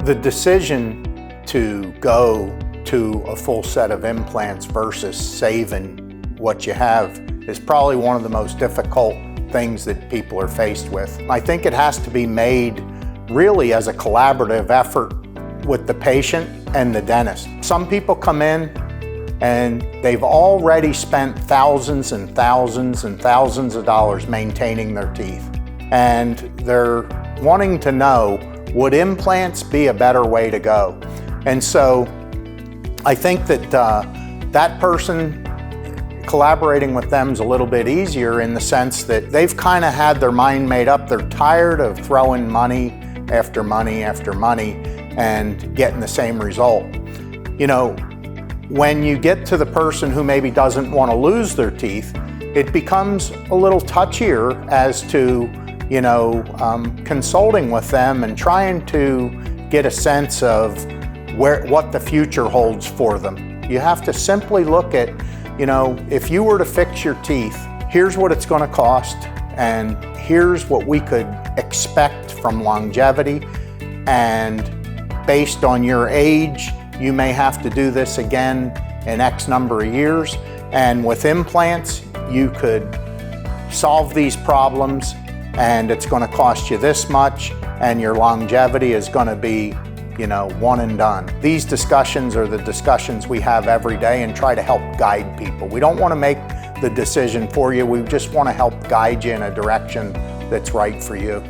The decision to go to a full set of implants versus saving what you have is probably one of the most difficult things that people are faced with. I think it has to be made really as a collaborative effort with the patient and the dentist. Some people come in and they've already spent thousands and thousands and thousands of dollars maintaining their teeth. And they're wanting to know, would implants be a better way to go? And so I think that that person, collaborating with them is a little bit easier in the sense that they've kind of had their mind made up. They're tired of throwing money after money after money and getting the same result. You know, when you get to the person who maybe doesn't want to lose their teeth, it becomes a little touchier as to, you know, consulting with them and trying to get a sense of what the future holds for them. You have to simply look at, you know, if you were to fix your teeth, here's what it's going to cost, and here's what we could expect from longevity, and based on your age, you may have to do this again in X number of years. And with implants, you could solve these problems and it's going to cost you this much, and your longevity is going to be, you know, one and done. These discussions are the discussions we have every day and try to help guide people. We don't want to make the decision for you. We just want to help guide you in a direction that's right for you.